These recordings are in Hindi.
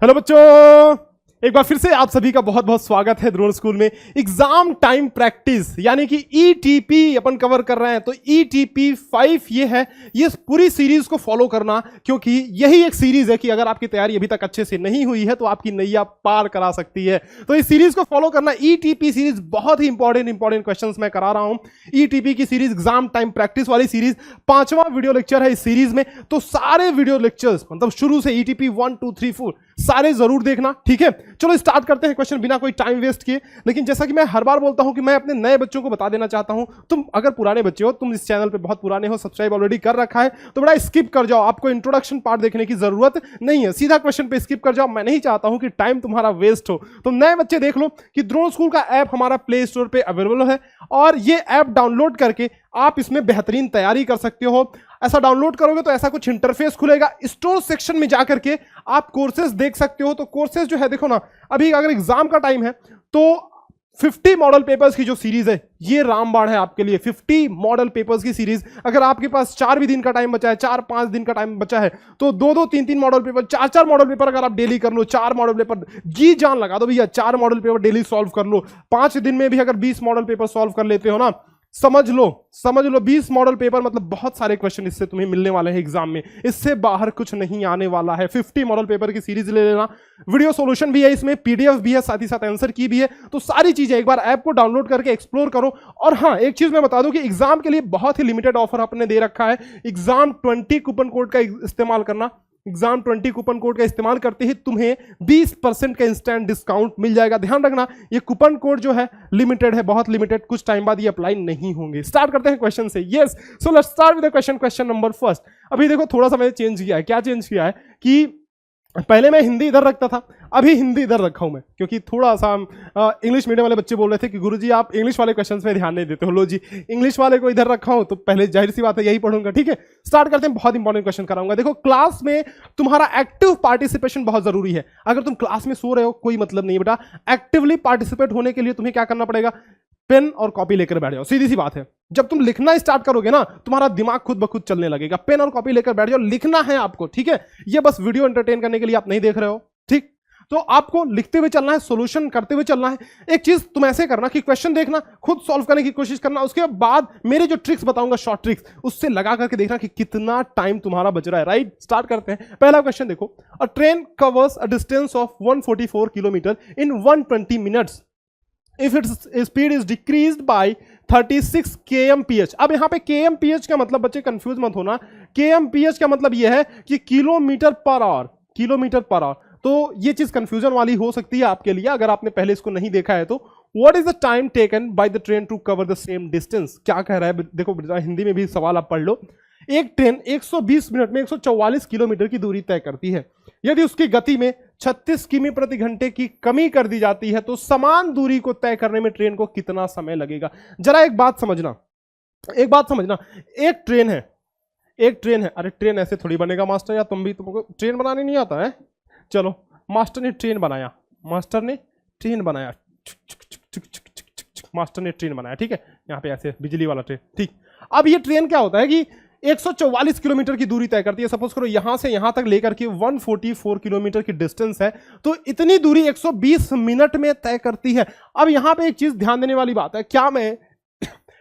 हेलो बच्चों, एक बार फिर से आप सभी का बहुत बहुत स्वागत है द्रोण स्कूल में। एग्जाम टाइम प्रैक्टिस यानी कि ईटीपी अपन कवर कर रहे हैं। तो ईटीपी 5 ये है, ये पूरी सीरीज को फॉलो करना, क्योंकि यही एक सीरीज है कि अगर आपकी तैयारी अभी तक अच्छे से नहीं हुई है तो आपकी नैया पार करा सकती है। तो इस सीरीज को फॉलो करना, ईटीपी सीरीज बहुत ही इंपॉर्टेंट क्वेश्चंस मैं करा रहा हूं। ईटीपी की सीरीज एग्जाम टाइम प्रैक्टिस वाली सीरीज 5वां वीडियो लेक्चर है इस सीरीज में। तो सारे वीडियो लेक्चर्स मतलब शुरू से ईटीपी 1 2 3 4 सारे जरूर देखना, ठीक है। चलो स्टार्ट करते हैं क्वेश्चन बिना कोई टाइम वेस्ट किए। लेकिन जैसा कि मैं हर बार बोलता हूं कि मैं अपने नए बच्चों को बता देना चाहता हूं, तुम अगर पुराने बच्चे हो, तुम इस चैनल पे बहुत पुराने हो, सब्सक्राइब ऑलरेडी कर रखा है तो बड़ा स्किप कर जाओ, आपको इंट्रोडक्शन पार्ट देखने की जरूरत नहीं है, सीधा क्वेश्चन पे स्किप कर जाओ। मैं नहीं चाहता हूं कि टाइम तुम्हारा वेस्ट हो। तो नए बच्चे देख लो कि द्रोण स्कूल का ऐप हमारा प्ले स्टोर पे अवेलेबल है और ये ऐप डाउनलोड करके आप इसमें बेहतरीन तैयारी कर सकते हो। ऐसा डाउनलोड करोगे तो ऐसा कुछ इंटरफेस खुलेगा, स्टोर सेक्शन में जाकर के आप कोर्सेज देख सकते हो। तो कोर्सेज जो है देखो ना, अभी अगर एग्जाम का टाइम है तो 50 मॉडल पेपर्स की जो सीरीज है ये रामबाण है आपके लिए। 50 मॉडल पेपर्स की सीरीज, अगर आपके पास 4 भी दिन का टाइम बचा है, 4-5 दिन का टाइम बचा है, तो 2-2 3-3 मॉडल पेपर, 4-4 मॉडल पेपर अगर आप डेली कर लो, 4 मॉडल पेपर जी जान लगा दो भैया, 4 मॉडल पेपर डेली सॉल्व कर लो। 5 दिन में भी अगर 20 मॉडल पेपर सॉल्व कर लेते हो ना, समझ लो 20 मॉडल पेपर मतलब बहुत सारे क्वेश्चन इससे तुम्हें मिलने वाले हैं एग्जाम में। इससे बाहर कुछ नहीं आने वाला है। 50 मॉडल पेपर की सीरीज ले लेना, वीडियो सॉल्यूशन भी है इसमें, पीडीएफ भी है, साथ ही साथ आंसर की भी है। तो सारी चीजें एक बार ऐप को डाउनलोड करके एक्सप्लोर करो। और हाँ, एक चीज मैं बता दूं कि एग्जाम के लिए बहुत ही लिमिटेड ऑफर आपने दे रखा है। एग्जाम 20 कूपन कोड का इस्तेमाल करना, एग्जाम 20 कूपन कोड का इस्तेमाल करते ही तुम्हें 20% का इंस्टेंट डिस्काउंट मिल जाएगा। ध्यान रखना, ये कूपन कोड जो है लिमिटेड है, बहुत लिमिटेड, कुछ टाइम बाद ये अप्लाई नहीं होंगे। स्टार्ट करते हैं क्वेश्चन से। Yes, so let's start with the question number first. अभी देखो थोड़ा सा मैंने चेंज किया है। क्या चेंज किया है कि पहले मैं हिंदी इधर रखता था, अभी हिंदी इधर रखा हूं मैं, क्योंकि थोड़ा सा इंग्लिश मीडियम वाले बच्चे बोल रहे थे कि गुरुजी आप इंग्लिश वाले क्वेश्चंस पे ध्यान नहीं देते हो। लो जी, इंग्लिश वाले को इधर रखा हूं तो पहले जाहिर सी बात है यही पढ़ूंगा, ठीक है। स्टार्ट करते हैं, बहुत इंपॉर्टेंट क्वेश्चन कराऊंगा। देखो, क्लास में तुम्हारा एक्टिव पार्टिसिपेशन बहुत जरूरी है। अगर तुम क्लास में सो रहे हो कोई मतलब नहीं बेटा, एक्टिवली पार्टिसिपेट होने के लिए तुम्हें क्या करना पड़ेगा, पेन और कॉपी लेकर बैठ जाओ। सीधी सी बात है, जब तुम लिखना स्टार्ट करोगे ना, तुम्हारा दिमाग खुद ब खुद चलने लगेगा। पेन और कॉपी लेकर बैठ जाओ, लिखना है आपको, ठीक है। ये बस वीडियो एंटरटेन करने के लिए आप नहीं देख रहे हो, ठीक। तो आपको लिखते हुए चलना है, सॉल्यूशन करते हुए चलना है। एक चीज तुम ऐसे करना कि क्वेश्चन देखना, खुद सॉल्व करने की कोशिश करना, उसके बाद मेरे जो ट्रिक्स बताऊंगा, शॉर्ट ट्रिक्स, उससे लगा करके देखना कि कितना टाइम तुम्हारा बच रहा है। राइट, स्टार्ट करते हैं। पहला क्वेश्चन देखो, अ train covers a distance of 144 kilometre in 120 minutes if its speed is decreased by 36 kmph। अब यहां पे kmph का मतलब बच्चे कंफ्यूज मत होना, kmph का मतलब यह है कि किलोमीटर पर आवर। तो ये चीज कंफ्यूजन वाली हो सकती है आपके लिए अगर आपने पहले इसको नहीं देखा है तो। What is the time taken by the train to cover the same distance? क्या कह रहा है देखो, हिंदी में भी सवाल आप पढ़ लो। एक ट्रेन 120 मिनट में 144 किलोमीटर की दूरी तय करती है। यदि उसकी गति में 36 किमी प्रति घंटे की कमी कर दी जाती है तो समान दूरी को तय करने में ट्रेन को कितना समय लगेगा? जरा एक बात समझना, एक ट्रेन है। अरे ट्रेन ऐसे थोड़ी बनेगा मास्टर, या तुमको ट्रेन बनाने नहीं आता है? चलो, मास्टर ने ट्रेन बनाया, मास्टर ने ट्रेन बनाया, ठीक है। यहाँ पे ऐसे बिजली वाला ट्रेन, ठीक। अब ये ट्रेन क्या होता है कि 144 किलोमीटर की दूरी तय करती है। सपोज करो यहां से यहां तक लेकर के 144 किलोमीटर की डिस्टेंस है, तो इतनी दूरी 120 मिनट में तय करती है। अब यहां पे एक चीज ध्यान देने वाली बात है, क्या मैं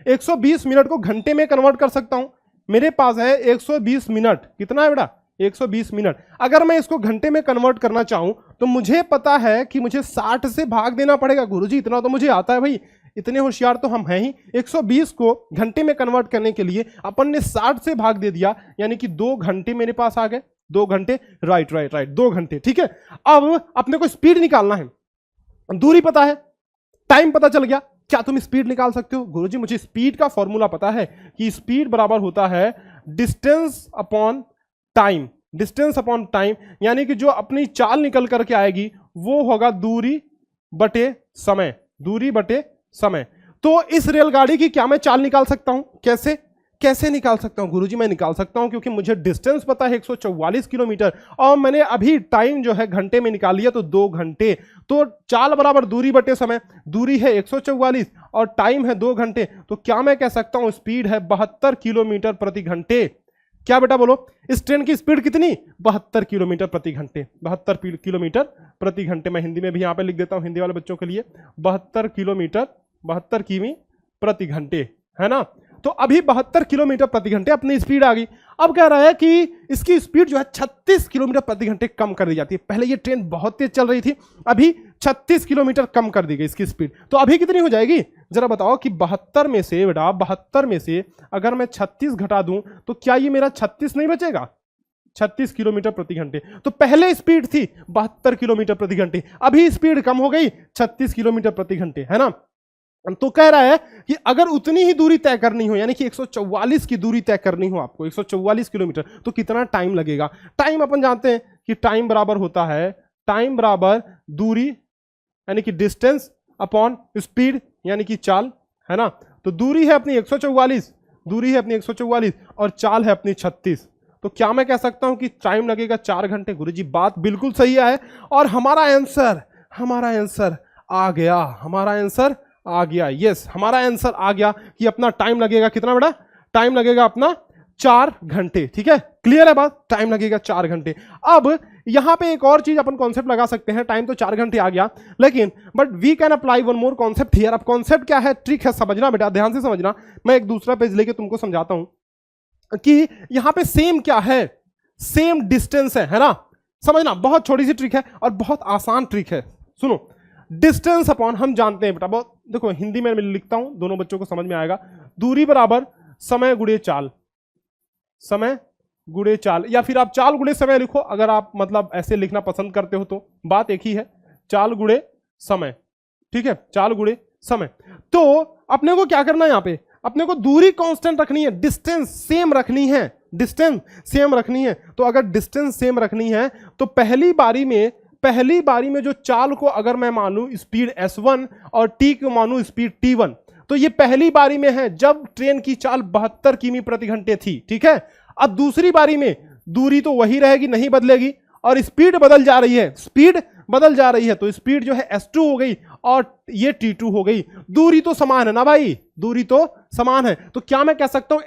120 मिनट को घंटे में कन्वर्ट कर सकता हूं? मेरे पास है 120 मिनट, कितना है बेटा? 120 मिनट। अगर मैं इसको घंटे में कन्वर्ट करना चाहूं तो मुझे पता है कि मुझे 60 से भाग देना पड़ेगा। गुरुजी इतना तो मुझे आता है भाई, इतने होशियार तो हम हैं ही। 120 को घंटे में कन्वर्ट करने के लिए अपन ने 60 से भाग दे दिया, यानी कि 2 घंटे मेरे पास आ गए। 2 घंटे, राइट, 2 घंटे, ठीक है। अब अपने को स्पीड निकालना है, दूरी पता है, टाइम पता चल गया। क्या तुम स्पीड निकाल सकते हो? गुरुजी मुझे स्पीड का फॉर्मूला पता है कि स्पीड बराबर होता है डिस्टेंस अपॉन टाइम, यानी कि जो अपनी चाल निकल करके आएगी वो होगा दूरी बटे समय। तो इस रेलगाड़ी की क्या मैं चाल निकाल सकता हूं? कैसे निकाल सकता हूं? गुरुजी मैं निकाल सकता हूं क्योंकि मुझे डिस्टेंस पता है 144 किलोमीटर और मैंने अभी टाइम जो है घंटे में निकाल लिया, तो 2 घंटे। तो चाल बराबर दूरी बटे समय, दूरी है 144 और टाइम है 2 घंटे। तो क्या मैं कह सकता हूं स्पीड है 72 किलोमीटर प्रति घंटे। क्या बेटा बोलो, इस ट्रेन की स्पीड कितनी, 72 किलोमीटर प्रति घंटे, 72 किलोमीटर प्रति घंटे। मैं हिंदी में भी यहां पे लिख देता हूं हिंदी वाले बच्चों के लिए, 72 किलोमीटर, 72 किमी प्रति घंटे, है ना। तो अभी 72 किलोमीटर प्रति घंटे अपनी स्पीड आ गई। अब कह रहा है कि इसकी स्पीड जो है 36 किलोमीटर प्रति घंटे कम कर दी जाती है। पहले ये ट्रेन बहुत तेज चल रही थी, अभी 36 किलोमीटर कम कर दी गई इसकी स्पीड। तो अभी कितनी हो जाएगी जरा बताओ कि 72 में से बेटा, 72 में से अगर मैं 36 घटा दूं तो क्या ये मेरा 36 नहीं बचेगा, 36 किलोमीटर प्रति घंटे। तो पहले स्पीड थी 72 किलोमीटर प्रति घंटे, अभी स्पीड कम हो गई 36 किलोमीटर प्रति घंटे, है ना। तो कह रहा है कि अगर उतनी ही दूरी तय करनी हो, यानी कि 144 की दूरी तय करनी हो आपको, 144 किलोमीटर, तो कितना टाइम लगेगा। टाइम अपन जानते हैं कि टाइम बराबर होता है, टाइम बराबर दूरी यानी कि डिस्टेंस अपॉन स्पीड यानी कि चाल, है ना। तो दूरी है अपनी 144, दूरी है अपनी 144 और चाल है अपनी 36। तो क्या मैं कह सकता हूं कि टाइम लगेगा 4 घंटे। गुरुजी बात बिल्कुल सही है और हमारा आंसर आ गया, हमारा आंसर आ गया। यस, हमारा आंसर आ गया कि अपना टाइम लगेगा कितना बेटा, टाइम लगेगा अपना 4 घंटे। ठीक है, क्लियर है बात, टाइम लगेगा 4 घंटे। अब यहां पे एक और चीज अपन कॉन्सेप्ट लगा सकते हैं, टाइम तो 4 घंटे आ गया, लेकिन but we can apply one more concept here. अब कॉन्सेप्ट क्या है, ट्रिक है, समझना बेटा, ध्यान से समझना। मैं एक दूसरा पेज लेके तुमको समझाता हूं कि यहां पे सेम क्या है, सेम डिस्टेंस है ना। समझना, बहुत छोटी सी ट्रिक है और बहुत आसान ट्रिक है। सुनो, डिस्टेंस अपॉन, हम जानते हैं बेटा, बहुत देखो हिंदी में मैं लिखता हूं, दोनों बच्चों को समझ में आएगा। दूरी बराबर समय गुणे चाल, समय गुणे चाल, या फिर आप चाल गुणे समय लिखो अगर आप मतलब ऐसे लिखना पसंद करते हो, तो बात एक ही है, चाल गुणे समय। ठीक है, चाल गुणे समय। तो अपने को क्या करना है, यहां पे अपने को दूरी कांस्टेंट रखनी है, डिस्टेंस सेम रखनी है, डिस्टेंस सेम रखनी है। तो अगर डिस्टेंस सेम रखनी है तो पहली बारी में जो चाल को अगर मैं मानूं स्पीड s1 और t को मानूं स्पीड t1, तो ये पहली बारी में है जब ट्रेन की चाल 72 किमी प्रति घंटे थी। ठीक है, अब दूसरी बारी में दूरी तो वही रहेगी, नहीं बदलेगी, और स्पीड बदल जा रही है, स्पीड बदल जा रही है। तो स्पीड जो है s2 हो गई और ये t2 हो गई। दूरी तो समान है ना भाई, दूरी तो समान है। तो क्या मैं कह सकता हूं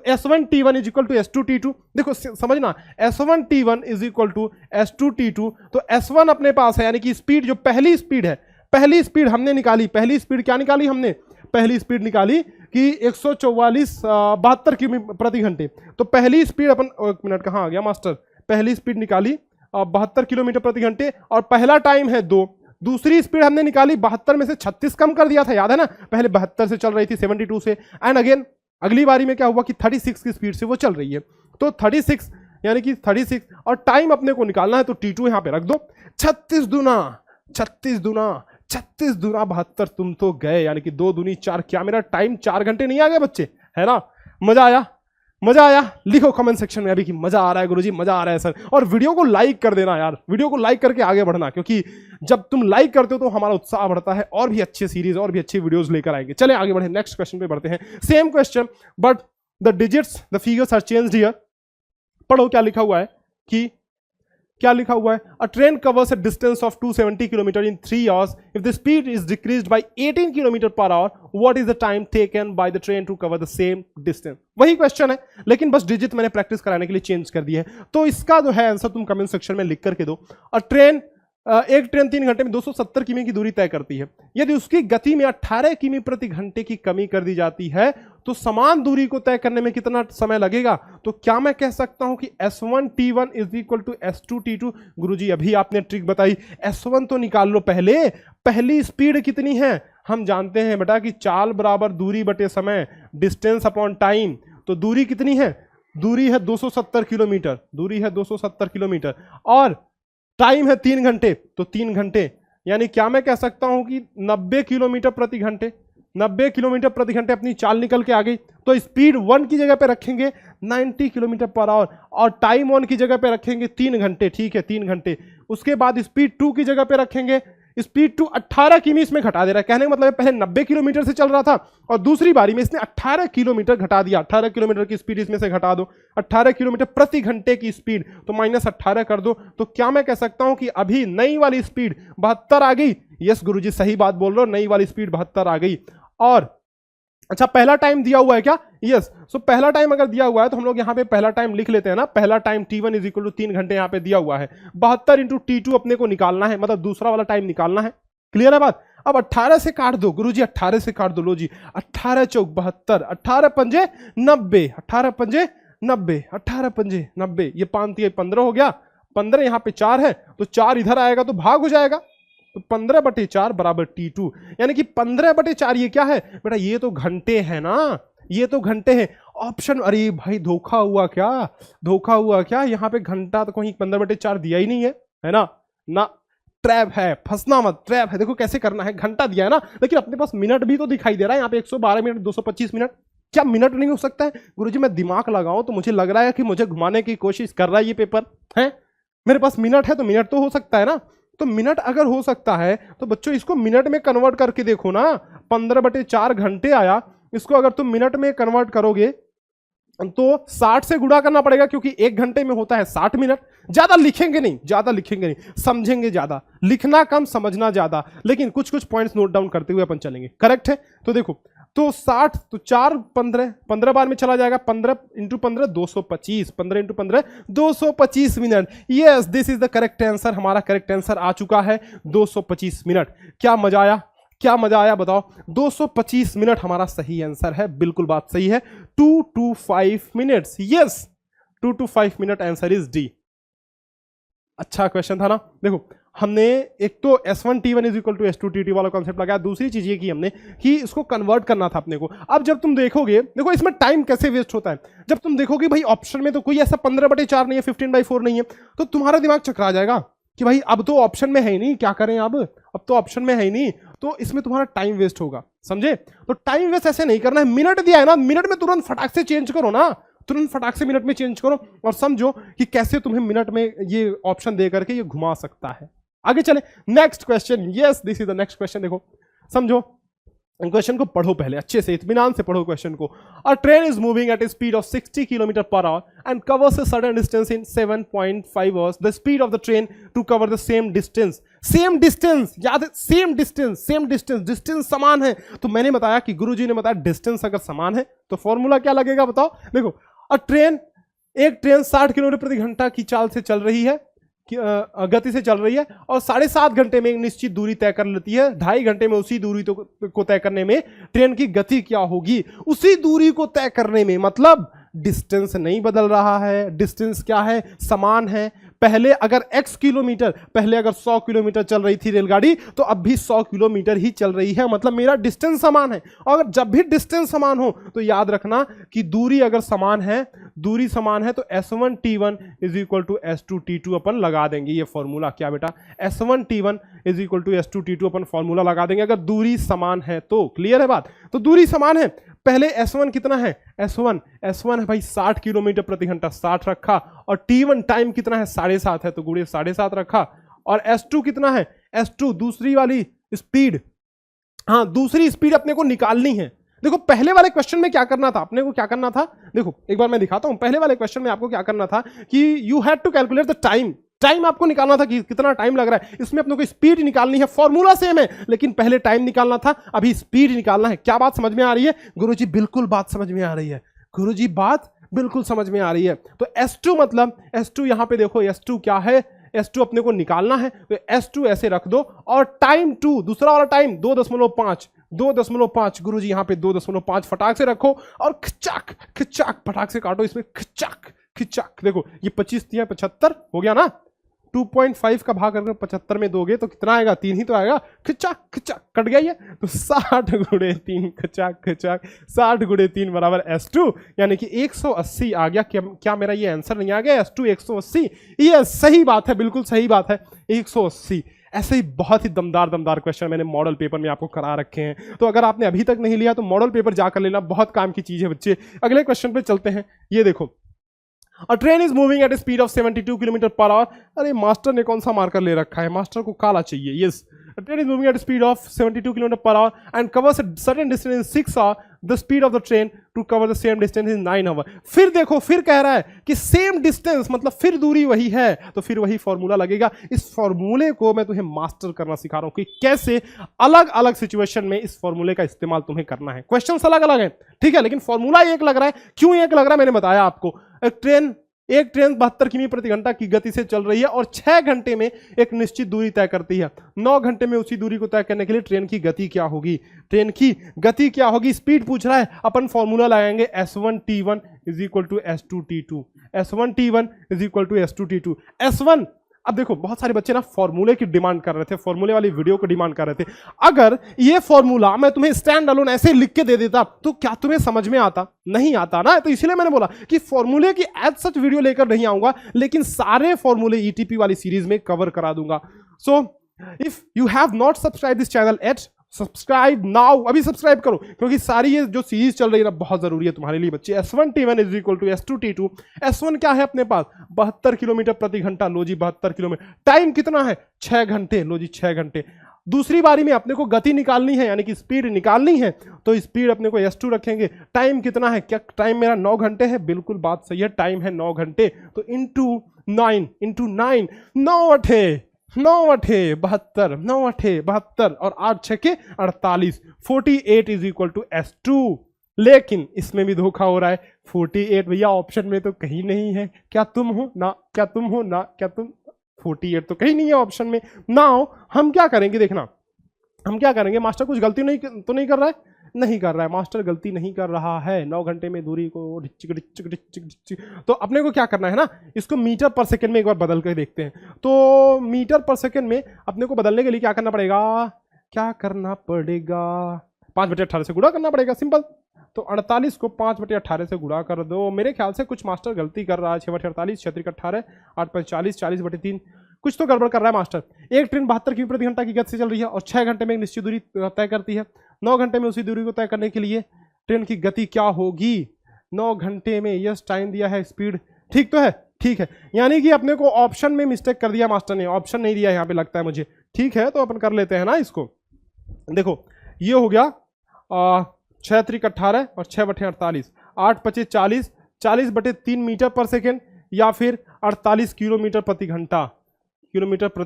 S1 T1 is equal to S2 T2। देखो समझना, S1 T1 is equal to S2 T2। तो S1 अपने पास है, यानी कि स्पीड जो पहली स्पीड है, पहली स्पीड हमने निकाली, पहली स्पीड क्या निकाली हमने, पहली स्पीड निकाली कि 72 किमी प्रति घंटे। तो पहली स्पीड अपन, एक मिनट कहां आ गया मास्टर, पहली स्पीड निकाली 72 किलोमीटर प्रति घंटे और पहला टाइम है 2। दूसरी स्पीड हमने निकाली 72 में से 36 कम कर दिया था, याद है ना, पहले 72 से चल रही थी 72 से, एंड अगेन अगली बारी में क्या हुआ कि 36 की स्पीड से वो चल रही है। तो 36 यानी कि 36 और टाइम अपने को निकालना है, तो T2 यहां पे रख दो। 36 दूना 72, तुम तो गए, यानी कि 2 दूनी 4। क्या मेरा टाइम 4 घंटे नहीं आ गया बच्चे, है ना। मजा आया, मजा आया, लिखो कमेंट सेक्शन में अभी कि मजा आ रहा है गुरुजी, मजा आ रहा है सर। और वीडियो को लाइक कर देना यार, वीडियो को लाइक करके आगे बढ़ना, क्योंकि जब तुम लाइक करते हो तो हमारा उत्साह बढ़ता है और भी अच्छे सीरीज और भी अच्छी वीडियोस लेकर आएंगे। चले आगे बढ़े, नेक्स्ट क्वेश्चन पे बढ़ते हैं। Same question but the digits, the figures are changed here. पढ़ो क्या लिखा हुआ है, कि क्या लिखा हुआ है, a train covers a distance of 270 kilometre in 3 hours if the speed is decreased by 18 kilometre per hour, what is the time taken by the train to cover the same distance. वही क्वेश्चन है, लेकिन बस डिजिट मैंने प्रैक्टिस कराने के लिए चेंज कर दिया है। तो इसका जो है आंसर तुम कमेंट सेक्शन में लिख करके दो। एक ट्रेन 3 घंटे में 270 किमी की दूरी तय करती है। यदि उसकी गति में 18 किमी प्रति घंटे की कमी कर दी जाती है तो समान दूरी को तय करने में कितना समय लगेगा। तो क्या मैं कह सकता हूं कि S1 T1 is equal to S2 T2। गुरुजी अभी आपने ट्रिक बताई, S1 तो निकाल लो पहले, पहली स्पीड कितनी है हम जानते हैं बेटा कि चाल बराबर दूरी बटे समय, डिस्टेंस अपॉन टाइम। तो दूरी कितनी है, दूरी है 270 किलोमीटर, दूरी है 270 किलोमीटर और टाइम है 3 घंटे। तो 3 घंटे यानी क्या मैं कह सकता हूं कि 90 किलोमीटर प्रति घंटे, 90 किलोमीटर प्रति घंटे अपनी चाल निकल के आ गई। तो स्पीड 1 की जगह पे रखेंगे 90 किलोमीटर पर आवर और टाइम 1 की जगह पे रखेंगे 3 घंटे। ठीक है, 3 घंटे। उसके बाद स्पीड 2 की जगह पे रखेंगे, स्पीड 2 18 किमी इसमें घटा दे रहा है। कहने का मतलब है पहले 90 किलोमीटर से चल रहा था और दूसरी बारी में इसने 18 किलोमीटर घटा दिया। 18 किलोमीटर की स्पीड इसमें से घटा दो, 18 किलोमीटर प्रति घंटे की स्पीड, तो -18 कर दो। तो क्या मैं कह सकता हूं कि अभी नई वाली स्पीड 72 आ गई। यस गुरुजी सही बात बोल रहे हो, नई वाली स्पीड 72 आ गई और अच्छा पहला टाइम दिया हुआ है क्या? यस। सो पहला टाइम अगर दिया हुआ है तो हम लोग यहाँ पे पहला टाइम लिख लेते हैं ना। पहला time T1 is equal to 3 घंटे यहाँ पे दिया हुआ है। 72 इंटू T2 अपने को निकालना है, मतलब दूसरा वाला टाइम निकालना है। क्लियर है बात? अब 18 से काट दो गुरुजी, 18 से काट दो। लो जी, 18 चौक 72, 18 पंजे 90, 18 पंजे 90, 18 पंजे 90, ये 5 15 हो गया। 15 यहाँ पे 4 है तो 4 इधर आएगा तो भाग हो जाएगा। तो 15/4 बराबर T2, यानी कि 15/4 ये क्या है बेटा? ये तो घंटे है ना, ये तो घंटे हैं। ऑप्शन, अरे भाई धोखा हुआ क्या? धोखा हुआ क्या? यहाँ पे घंटा तो कहीं 15/4 दिया ही नहीं है ना? ना, ट्रैप है, फंसना मत, ट्रैप है। देखो कैसे करना है, घंटा दिया है ना, लेकिन अपने पास मिनट भी तो दिखाई दे रहा है यहाँ पे 112 मिनट 225 मिनट। क्या मिनट नहीं हो सकता है? गुरुजी मैं दिमाग लगाऊं तो मुझे लग रहा है कि मुझे घुमाने की कोशिश कर रहा है ये पेपर है। मेरे पास मिनट है तो मिनट तो हो सकता है ना। तो मिनट अगर हो सकता है तो बच्चों इसको मिनट में कन्वर्ट करके देखो ना। 15/4 घंटे आया, इसको अगर तुम मिनट में कन्वर्ट करोगे तो 60 से गुणा करना पड़ेगा, क्योंकि 1 घंटे में होता है 60 मिनट। ज्यादा लिखेंगे नहीं, ज्यादा लिखेंगे नहीं, समझेंगे ज्यादा, लिखना कम समझना ज्यादा, लेकिन कुछ कुछ पॉइंट्स नोट डाउन करते हुए अपन चलेंगे। करेक्ट है? तो देखो, तो 60 तो 4 15 15 बार में चला जाएगा। 15 into 15 225, 15 into 15 225 minute. Yes, this is the correct answer. हमारा करेक्ट आंसर आ चुका है 225 मिनट। क्या मजा आया? क्या मजा आया बताओ? 225 मिनट हमारा सही आंसर है, बिल्कुल बात सही है। 2 to 5 minutes. Yes, 2 to 5 minute, answer is D. अच्छा क्वेश्चन था ना। देखो हमने एक तो S1T1 is equal to S2T2 वाला कॉन्सेप्ट लगाया। दूसरी चीज ये की हमने कि इसको कन्वर्ट करना था अपने को। अब जब तुम देखोगे, देखो इसमें टाइम कैसे वेस्ट होता है। जब तुम देखोगे भाई ऑप्शन में तो कोई ऐसा 15/4 नहीं है, 15/4 नहीं है, तो तुम्हारा दिमाग चकरा जाएगा कि भाई अब तो ऑप्शन में है ही नहीं, क्या करें अब तो ऑप्शन में है ही नहीं, तो इसमें तुम्हारा टाइम वेस्ट होगा। समझे? तो टाइम वेस्ट ऐसे नहीं करना है। मिनट दिया है ना, मिनट में तुरंत फटाक से चेंज करो ना, तुरंत फटाक से मिनट में चेंज करो और समझो कि कैसे तुम्हें मिनट में ये ऑप्शन दे करके ये घुमा सकता है। आगे चले, next question. Yes, this is the next question. देखो समझो, क्वेश्चन को पढ़ो पहले अच्छे से, इत्मीनान से पढ़ो क्वेश्चन को। A train is moving at a speed of 60 kilometre per hour and covers a certain distance in 7.5 hours. The speed of the train to cover the same distance. Same distance, याद है? Same distance, same distance, distance समान है। तो मैंने बताया कि गुरुजी ने बताया डिस्टेंस अगर समान है तो फॉर्मूला क्या लगेगा बताओ? देखो, एक ट्रेन 60 किलोमीटर प्रति घंटा की चाल से चल रही है, गति से चल रही है, और 7.5 घंटे में एक निश्चित दूरी तय कर लेती है। 2.5 घंटे में उसी दूरी को तय करने में ट्रेन की गति क्या होगी? उसी दूरी को तय करने में, मतलब डिस्टेंस नहीं बदल रहा है, डिस्टेंस क्या है? समान है। पहले अगर x किलोमीटर, पहले अगर 100 किलोमीटर चल रही थी रेलगाड़ी, तो अब भी 100 किलोमीटर ही चल रही है, मतलब मेरा डिस्टेंस समान है। और जब भी डिस्टेंस समान हो तो याद रखना कि दूरी अगर समान है, दूरी समान है, तो S1T1 is equal to S2T2 अपन लगा देंगे। ये फॉर्मूला क्या बेटा? S1T1 is equal to S2T2 अपन फॉर्मूला लगा देंगे अगर दूरी समान है तो। क्लियर है बात? तो दूरी समान है। पहले S1 कितना है? S1 है भाई 60 किलोमीटर प्रति घंटा, 60 रखा, और T1 टाइम कितना है? 7.5 है, तो गुणे 7.5 रखा। और S2 कितना है? S2 दूसरी वाली स्पीड, हाँ दूसरी स्पीड अपने को निकालनी है। देखो पहले वाले क्वेश्चन में क्या करना था अपने को? क्या करना था देखो एक बार मैं दिखाता हूं। पहले वाले क्वेश्चन में आपको क्या करना था कि you had to calculate the time. Time आपको निकालना था कि कितना टाइम लग रहा है। इसमें अपने को स्पीड निकालनी है। फॉर्मूला सेम है लेकिन पहले टाइम निकालना था, अभी स्पीड निकालना है। क्या बात समझ में आ रही है गुरुजी? बिल्कुल बात समझ में आ रही है गुरुजी, बात बिल्कुल समझ में आ रही है। तो S2 मतलब S2 यहां पे देखो, S2 क्या है? S2 अपने को निकालना है, तो S2 ऐसे रख दो, और टाइम 2 दूसरा वाला टाइम 2.5 गुरुजी यहां पे 2.5 फटाक से रखो और खिचाक खिचाक फटाक से काटो इसमें, खिचाक खिचाक। देखो ये 25 दिया 75 हो गया ना। 2.5 का भाग करके 75 में दोगे तो कितना आएगा? 3 ही तो आएगा। खिचाक खिचाक कट गया ये, तो 60 गुणे 3 खिचाक खिचाक 60 गुणे 3 बराबर S2, यानी कि 180 आ गया। क्या मेरा ये आंसर नहीं आ गया? S2 180। ये सही बात है, बिल्कुल सही बात है, 180। ऐसे ही बहुत ही दमदार क्वेश्चन मैंने मॉडल पेपर में आपको करा रखे हैं। तो अगर आपने अभी तक नहीं लिया तो मॉडल पेपर जाकर लेना, बहुत काम की चीज है बच्चे। अगले क्वेश्चन पे चलते हैं। ये देखो, A train is moving at a speed of 72 kilometre per our. अरे मास्टर ने कौन सा मार्कर ले रखा है? मास्टर को काला चाहिए। Yes, A train is moving at a speed of 72 kilometre per hour and covers a certain distance in 6 hours. The speed of the train to cover the same distance in 9 hour. फिर देखो, फिर कह रहा है कि सेम डिस्टेंस मतलब फिर दूरी वही है, तो फिर वही फॉर्मूला लगेगा। इस फॉर्मूले को मैं तुम्हें मास्टर करना सिखा रहा हूं कि कैसे अलग अलग सिचुएशन में इस फॉर्मूले का इस्तेमाल तुम्हें करना है। क्वेश्चंस अलग अलग हैं, ठीक है, लेकिन फॉर्मूला एक लग रहा है। क्यों एक लग रहा है मैंने बताया आपको। एक ट्रेन 72 किमी प्रति घंटा की गति से चल रही है और 6 घंटे में एक निश्चित दूरी तय करती है। 9 घंटे में उसी दूरी को तय करने के लिए ट्रेन की गति क्या होगी, ट्रेन की गति क्या होगी, स्पीड पूछ रहा है। अपन फॉर्मूला लगाएंगे S1T1 is equal to S2T2, S1T1 is equal to S2T2। S1, अब देखो बहुत सारे बच्चे ना फॉर्मूले की डिमांड कर रहे थे, फॉर्मूले वाली वीडियो को डिमांड कर रहे थे। अगर ये फॉर्मूला मैं तुम्हें स्टैंड अलोन ऐसे लिख के दे देता तो क्या तुम्हें समझ में आता? नहीं आता ना। तो इसलिए मैंने बोला कि फॉर्मूले की एज सच वीडियो लेकर नहीं आऊंगा, लेकिन सारे फॉर्मूले ईटीपी वाली सीरीज में कवर करा दूंगा। So if you have not subscribe this channel at, subscribe now, अभी सब्सक्राइब करो, क्योंकि सारी ये जो सीरीज चल रही है ना बहुत जरूरी है तुम्हारे लिए बच्चे। S1T1 is equal to S2T2। S1 क्या है अपने पास? 72 किलोमीटर प्रति घंटा। लो जी 72 किलोमीटर। टाइम कितना है? 6 घंटे। लो जी 6 घंटे। दूसरी बारी में अपने को गति निकालनी है, यानी कि स्पीड निकालनी है, तो स्पीड अपने को S2 रखेंगे। टाइम कितना है? क्या टाइम मेरा 9 घंटे है? बिल्कुल बात सही है, टाइम है 9 घंटे। तो इंटू 9, 9 अठे 72, 9 अठे 72 और 8 छके 48, 48 इज इक्वल टू S2। लेकिन इसमें भी धोखा हो रहा है। 48 भैया ऑप्शन में तो कहीं नहीं है। क्या तुम हो ना, क्या तुम हो ना, क्या तुम, 48 तो कहीं नहीं है ऑप्शन में। नाउ हम क्या करेंगे, देखना हम क्या करेंगे। मास्टर कुछ गलती नहीं कर रहा है, नहीं कर रहा है, मास्टर गलती नहीं कर रहा है। 9 घंटे में दूरी को तो अपने को क्या करना है ना, इसको मीटर पर सेकंड में एक बार बदल कर देखते हैं। तो मीटर पर सेकंड में अपने को बदलने के लिए क्या करना पड़ेगा, 5/18 से गुणा करना पड़ेगा, सिंपल। तो 48 को 5/18 से गुणा कर दो। मेरे ख्याल से कुछ मास्टर गलती कर रहा है। 6/48, 6×18, 8×40, 40/3, कुछ तो गड़बड़ कर रहा है मास्टर। एक ट्रेन 72 किमी प्रति घंटा की गति से चल रही है और 6 घंटे में एक निश्चित दूरी तय करती है। 9 घंटे में उसी दूरी को तय करने के लिए ट्रेन की गति क्या होगी? 9 घंटे में, यस टाइम दिया है, स्पीड ठीक तो है, ठीक है। यानी कि अपने को ऑप्शन में मिस्टेक कर दिया मास्टर ने, ऑप्शन नहीं दिया यहाँ पे लगता है मुझे। ठीक है, तो अपन कर लेते हैं ना इसको। देखो ये हो गया 6×18 और 6/48, 8×25 40/3 मीटर पर सेकेंड या फिर 48 किलोमीटर प्रति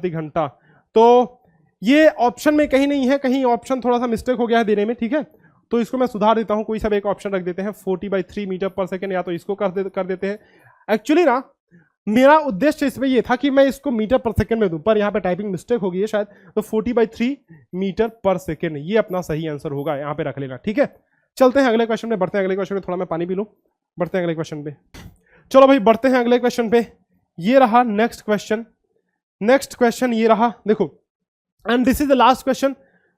घंटा। तो ये ऑप्शन में कहीं नहीं है, कहीं ऑप्शन थोड़ा सा मिस्टेक हो गया है देने में, ठीक है। तो इसको मैं सुधार देता हूं, कोई सब एक ऑप्शन रख देते हैं 40/3 मीटर पर सेकेंड, या तो इसको कर देते हैं। एक्चुअली ना मेरा उद्देश्य इसमें ये था कि मैं इसको मीटर पर सेकेंड में दूं, पर यहाँ पे टाइपिंग मिस्टेक हो गई है शायद। तो 40/3 मीटर पर सेकेंड ये अपना सही आंसर होगा, यहाँ पे रख लेना, ठीक है। चलते हैं अगले क्वेश्चन में, बढ़ते हैं अगले क्वेश्चन में। थोड़ा मैं पानी पी लूं, बढ़ते हैं अगले क्वेश्चन पे। चलो भाई बढ़ते हैं अगले क्वेश्चन पे। ये रहा नेक्स्ट क्वेश्चन ये रहा, देखो, and this is the last question.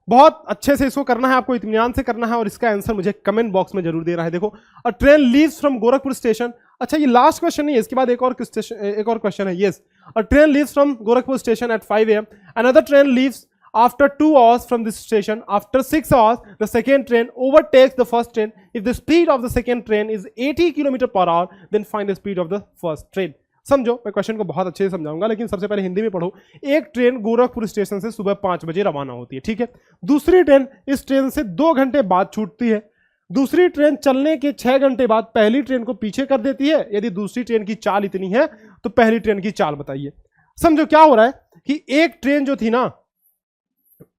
बहुत अच्छे से इसको करना है, आपको इत्मीनान से करना है और इसका आंसर मुझे कमेंट बॉक्स में जरूर देना है। देखो, अ train leaves from Gorakhpur station. अच्छा ये लास्ट क्वेश्चन नहीं है, इसके बाद एक और क्वेश्चन है। Yes, a train leaves from Gorakhpur station at 5 AM, another train leaves after 2 hours from this station. After 6 hours, the second train overtakes the first train. If the speed of the second train is 80 km/h, then find the speed of the first train. समझो, मैं क्वेश्चन को बहुत अच्छे से समझाऊंगा, लेकिन सबसे पहले हिंदी में पढ़ो। एक ट्रेन गोरखपुर स्टेशन से सुबह 5 बजे रवाना होती है, ठीक है। दूसरी ट्रेन इस ट्रेन से 2 घंटे बाद छूटती है। दूसरी ट्रेन चलने के 6 घंटे बाद पहली ट्रेन को पीछे कर देती है। यदि दूसरी ट्रेन की चाल इतनी है तो पहली ट्रेन की चाल बताइए। समझो क्या हो रहा है कि एक ट्रेन जो थी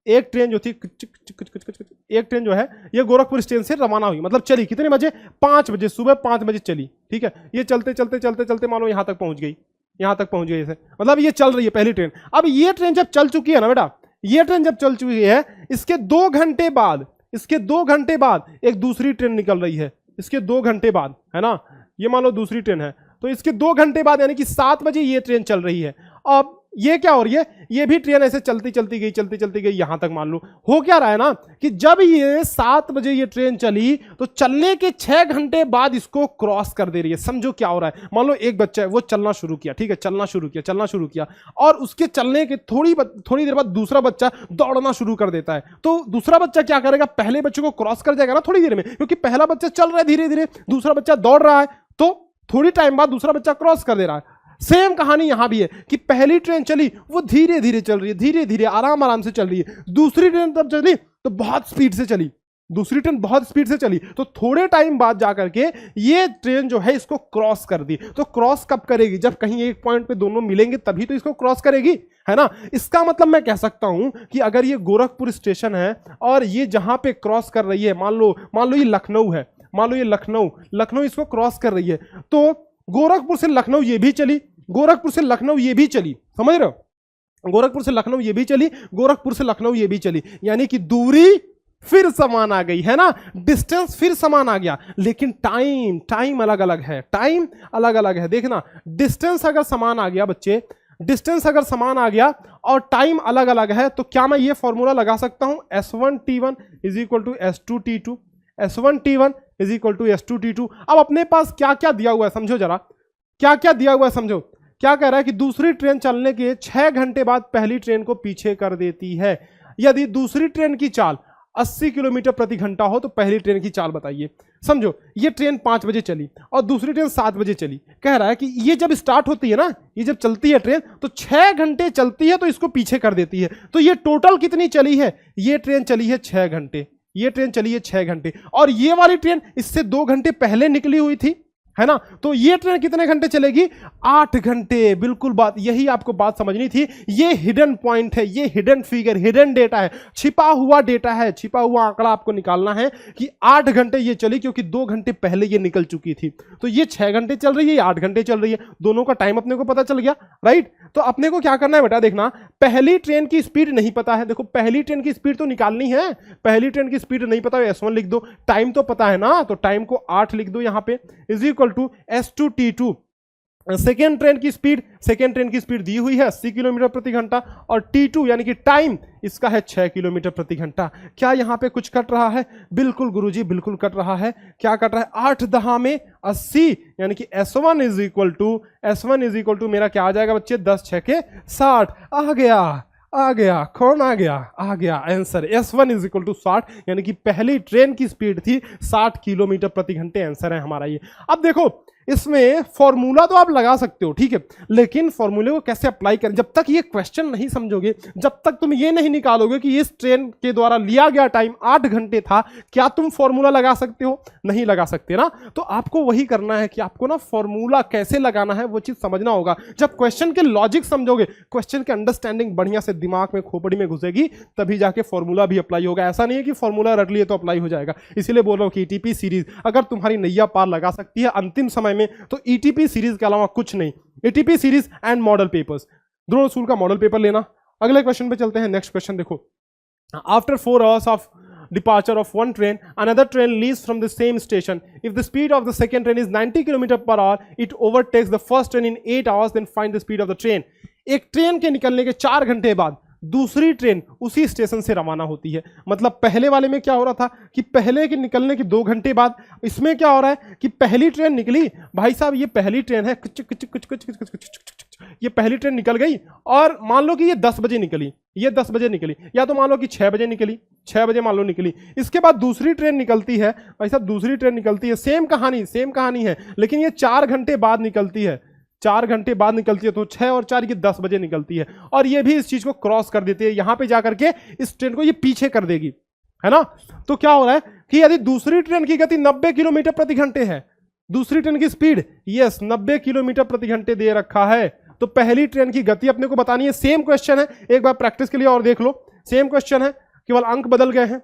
एक ट्रेन जो है ये गोरखपुर स्टेशन से रवाना हुई, मतलब चली कितने बजे? 5 बजे, सुबह 5 बजे चली, ठीक है। ये चलते मान लो यहां तक पहुंच गई ऐसे, मतलब ये चल रही है पहली ट्रेन। अब ये ट्रेन जब चल चुकी है ना बेटा, ये ट्रेन जब चल चुकी है, इसके 2 घंटे बाद एक दूसरी ट्रेन निकल रही है। इसके 2 घंटे बाद, है ना, ये मान लो दूसरी ट्रेन है, तो इसके 2 घंटे बाद यानी कि 7 बजे ये ट्रेन चल रही है। अब ये क्या हो रही है, ये भी ट्रेन ऐसे चलती गई यहां तक। मान लो हो क्या रहा है ना कि जब ये 7 बजे ये ट्रेन चली तो चलने के 6 घंटे बाद इसको क्रॉस कर दे रही है। समझो क्या हो रहा है। मान लो एक बच्चा है, वो चलना शुरू किया, ठीक है, चलना शुरू किया और उसके चलने के थोड़ी देर बाद दूसरा बच्चा दौड़ना शुरू कर देता है। तो दूसरा बच्चा क्या करेगा, पहले बच्चे को क्रॉस कर जाएगा ना थोड़ी देर में, क्योंकि पहला बच्चा चल रहा है धीरे धीरे, दूसरा बच्चा दौड़ रहा है, तो थोड़ी टाइम बाद दूसरा बच्चा क्रॉस कर दे रहा है। सेम कहानी यहां भी है कि पहली ट्रेन चली वो धीरे धीरे चल रही है, धीरे धीरे आराम से चल रही है। दूसरी ट्रेन तब चली तो बहुत स्पीड से चली, दूसरी ट्रेन बहुत स्पीड से चली तो थोड़े टाइम बाद जाकर के ये ट्रेन जो है इसको क्रॉस कर दी। तो क्रॉस कब करेगी? जब कहीं एक पॉइंट पे दोनों मिलेंगे तभी तो इसको क्रॉस करेगी, है ना। इसका मतलब मैं कह सकता हूं कि अगर ये गोरखपुर स्टेशन है और ये जहां पे क्रॉस कर रही है, मान लो ये लखनऊ है, मान लो ये लखनऊ इसको क्रॉस कर रही है, तो गोरखपुर से लखनऊ ये भी चली, गोरखपुर से लखनऊ ये भी चली, समझ रहे हो, गोरखपुर से लखनऊ ये भी चली, गोरखपुर से लखनऊ ये भी चली, यानी कि दूरी फिर समान आ गई, है ना, डिस्टेंस फिर समान आ गया, लेकिन टाइम अलग अलग है, टाइम अलग अलग है। देखना, डिस्टेंस अगर समान आ गया बच्चे, डिस्टेंस अगर समान आ गया और टाइम अलग अलग है, तो क्या मैं ये फॉर्मूला लगा सकता हूं S1T1 is equal to S2T2, S1T1 is equal to S2T2। अब अपने पास क्या क्या दिया हुआ है समझो जरा, क्या क्या दिया हुआ है समझो। क्या कह रहा है कि दूसरी ट्रेन चलने के 6 घंटे बाद पहली ट्रेन को पीछे कर देती है। यदि दूसरी ट्रेन की चाल 80 किलोमीटर प्रति घंटा हो तो पहली ट्रेन की चाल बताइए। समझो, ये ट्रेन 5 बजे चली और दूसरी ट्रेन 7 बजे चली। कह रहा है कि ये जब स्टार्ट होती है ना, ये जब चलती है ट्रेन तो 6 घंटे चलती है तो इसको पीछे कर देती है। तो ये टोटल कितनी चली है? ये ट्रेन चली है 6 घंटे, ये ट्रेन चली है 6 घंटे, और ये वाली ट्रेन इससे 2 घंटे पहले निकली हुई थी, है ना। तो ये ट्रेन कितने घंटे चलेगी? 8 घंटे। बिल्कुल बात, यही आपको बात समझनी थी। ये हिडन पॉइंट है, ये हिडन फिगर, हिडन डेटा है, छिपा हुआ डेटा है, छिपा हुआ आंकड़ा आपको निकालना है कि 8 घंटे ये चली, क्योंकि 2 घंटे पहले ये निकल चुकी थी। तो ये 6 घंटे चल रही है, ये 8 घंटे चल रही है, दोनों का टाइम अपने को पता चल गया, राइट। तो अपने को क्या करना है बेटा, देखना, पहली ट्रेन की स्पीड नहीं पता है, देखो पहली ट्रेन की स्पीड तो निकालनी है, पहली ट्रेन की स्पीड नहीं पता है, S1 लिख दो, टाइम तो पता है ना, तो टाइम को 8 लिख दो यहां पे, is equal to S2T2। Second train की स्पीड दी हुई है 80 किलोमीटर प्रति घंटा, और T2 यानी कि टाइम इसका है 6 किलोमीटर प्रति घंटा। क्या यहां पे कुछ कट रहा है? बिल्कुल गुरुजी, बिल्कुल कट रहा है। क्या कट रहा है? 8 दहा में 80, यानी कि S1 इज इक्वल टू मेरा क्या आ जाएगा बच्चे? 10 6 के 60। आ गया, कौन आ गया? आ गया answer, S1 is equal to 60, यानी कि पहली ट्रेन की स्पीड थी 60 किलोमीटर प्रति घंटे। आंसर है हमारा ये। अब देखो, इसमें फॉर्मूला तो आप लगा सकते हो, ठीक है, लेकिन फॉर्मूले को कैसे अप्लाई करें? जब तक ये क्वेश्चन नहीं समझोगे, जब तक तुम ये नहीं निकालोगे कि इस ट्रेन के द्वारा लिया गया टाइम 8 घंटे था, क्या तुम फॉर्मूला लगा सकते हो? नहीं लगा सकते ना। तो आपको वही करना है कि आपको ना फॉर्मूला कैसे लगाना है वो चीज समझना होगा। जब क्वेश्चन के लॉजिक समझोगे, क्वेश्चन के अंडरस्टैंडिंग बढ़िया से दिमाग में, खोपड़ी में घुसेगी, तभी जाके फॉर्मूला भी अप्लाई होगा। ऐसा नहीं है कि फॉर्मूला रट लिए तो अप्लाई हो जाएगा। इसीलिए बोल रहा हूं कि ईटीपी सीरीज अगर तुम्हारी नैया पार लगा सकती है अंतिम समय में, तो ईटीपी सीरीज के अलावा कुछ नहीं। ETP series and model papers, Drona school का मॉडल पेपर लेना। अगले क्वेश्चन पे चलते हैं। नेक्स्ट क्वेश्चन देखो, after 4 hours of departure of one train, another train leaves from the same station. If the speed of the second train is 90 km/h, it overtakes the first train in 8 hours. Then find the speed of the train. एक ट्रेन के निकलने के 4 घंटे बाद दूसरी ट्रेन उसी स्टेशन से रवाना होती है। मतलब पहले वाले में क्या हो रहा था कि पहले के निकलने के 2 घंटे बाद, इसमें क्या हो रहा है कि पहली ट्रेन निकली, भाई साहब ये पहली ट्रेन है, ये पहली ट्रेन निकल गई, और मान लो कि ये 10 बजे निकली, ये 10 बजे निकली, या तो मान लो कि 6 बजे निकली, 6 बजे मान लो निकली। इसके बाद दूसरी ट्रेन निकलती है, भाई साहब दूसरी ट्रेन निकलती है, सेम कहानी है, लेकिन ये 4 घंटे बाद निकलती है, 4 घंटे बाद निकलती है, तो 6 और 4 ये 10 बजे निकलती है, और ये भी इस चीज को क्रॉस कर देती है, यहां पे जाकर के इस ट्रेन को ये पीछे कर देगी, है ना। तो क्या हो रहा है कि यदि दूसरी ट्रेन की गति 90 किलोमीटर प्रति घंटे है, दूसरी ट्रेन की स्पीड 90 किलोमीटर प्रति घंटे दे रखा है, तो पहली ट्रेन की गति अपने को बतानी है। सेम क्वेश्चन है, एक बार प्रैक्टिस के लिए और देख लो, सेम क्वेश्चन है, केवल अंक बदल गए हैं।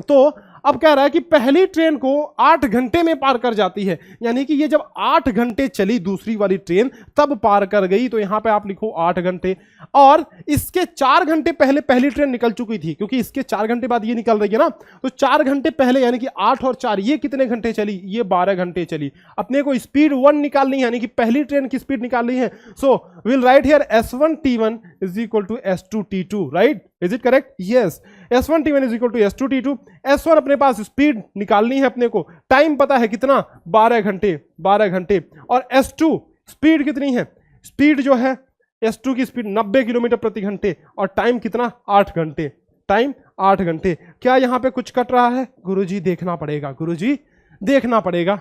तो अब कह रहा है कि पहली ट्रेन को 8 घंटे में पार कर जाती है, यानी कि ये जब 8 घंटे चली दूसरी वाली ट्रेन तब पार कर गई, तो यहां पे आप लिखो 8 घंटे, और इसके 4 घंटे पहले पहली ट्रेन निकल चुकी थी, क्योंकि इसके 4 घंटे बाद ये निकल रही है ना, तो 4 घंटे पहले यानी कि 8 और 4 ये कितने घंटे चली? ये 12 घंटे चली। अपने को स्पीड 1 निकालनी है, यानी कि पहली ट्रेन की स्पीड निकालनी है। So will write here S1T1 is equal to S2T2, right? Is it correct? Yes, S1T1 is equal to S2T2। S1 अपने पास स्पीड निकालनी है अपने को, टाइम पता है कितना? 12 घंटे, और S2 स्पीड कितनी है? स्पीड जो है S2 की स्पीड 90 किलोमीटर प्रति घंटे, और टाइम कितना? 8 घंटे, टाइम 8 घंटे। क्या यहां पे कुछ कट रहा है? गुरुजी देखना पड़ेगा, गुरुजी देखना पड़ेगा।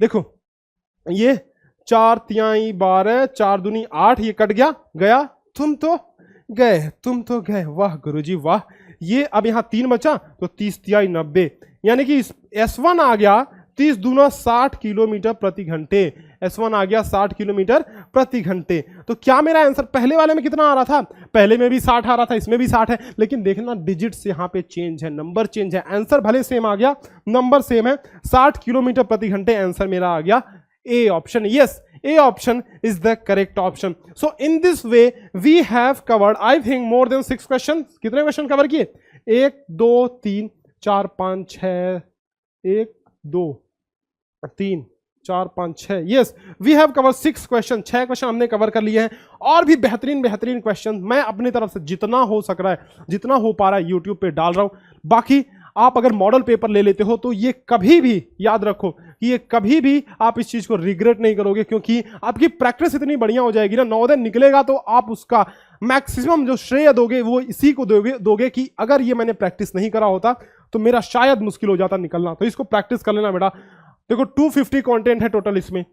देखो ये 4 तिहाई 12, 4 दूनी 8, ये कट गया, तुम तो गए, वाह गुरुजी वाह, ये अब यहाँ 3 बचा तो 30 तिहाई 90, यानी कि S1 आ गया 30 दूना 60 किलोमीटर प्रति घंटे। S1 आ गया 60 किलोमीटर प्रति घंटे। तो क्या मेरा आंसर पहले वाले में कितना आ रहा था? पहले में भी 60 आ रहा था, इसमें भी 60 है, लेकिन देखना डिजिट्स यहाँ पे चेंज है, नंबर चेंज है। आंसर भले सेम आ गया, नंबर सेम है, 60 किलोमीटर प्रति घंटे आंसर मेरा आ गया A option. Yes, A option is the correct option. So in this way we have covered I think more than 6 questions. कितने क्वेश्चन कवर किए? 1 2 3 4 5 6, 1 2 3 4 5 6, yes we have cover 6 question. 6 question हमने कवर कर लिए हैं, और भी बेहतरीन बेहतरीन क्वेश्चन मैं अपनी तरफ से जितना हो सक रहा है, जितना हो पा रहा है यूट्यूब पे डाल रहा हूं। बाकी आप अगर मॉडल पेपर ले लेते हो तो ये कभी भी याद रखो कि ये कभी भी आप इस चीज को रिग्रेट नहीं करोगे, क्योंकि आपकी प्रैक्टिस इतनी बढ़िया हो जाएगी ना, नवोदय निकलेगा तो आप उसका मैक्सिमम जो श्रेय दोगे वो इसी को दोगे कि अगर ये मैंने प्रैक्टिस नहीं करा होता तो मेरा शायद मुश्किल हो जाता निकलना। तो इसको प्रैक्टिस कर लेना बेटा। देखो 250 कंटेंट है टोटल, इसमें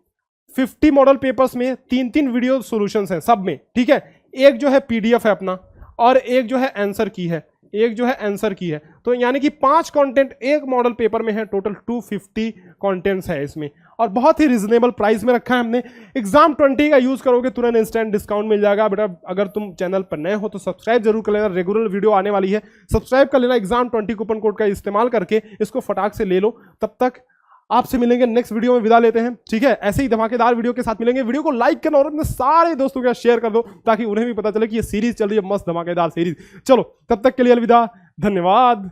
50 मॉडल पेपर्स में 3-3 वीडियो सॉल्यूशंस हैं सब में, ठीक है। एक जो है पीडीएफ है अपना, और एक जो है आंसर की है, एक जो है आंसर की है। तो यानी कि 5 कंटेंट एक मॉडल पेपर में है, टोटल 250 कंटेंट्स है इसमें, और बहुत ही रिजनेबल प्राइस में रखा है हमने। एग्जाम 20 का यूज करोगे तुरंत इंस्टेंट डिस्काउंट मिल जाएगा बेटा। अगर तुम चैनल पर नए हो तो सब्सक्राइब जरूर कर लेना, रेगुलर वीडियो आने वाली है, सब्सक्राइब कर लेना। एग्जाम 20 कूपन कोड का इस्तेमाल करके इसको फटाक से ले लो। तब तक आपसे मिलेंगे नेक्स्ट वीडियो में, विदा लेते हैं, ठीक है। ऐसे ही धमाकेदार वीडियो के साथ मिलेंगे। वीडियो को लाइक करना और अपने सारे दोस्तों के साथ शेयर कर दो, ताकि उन्हें भी पता चले कि ये सीरीज चल रही है, मस्त धमाकेदार सीरीज। चलो तब तक के लिए अलविदा, धन्यवाद।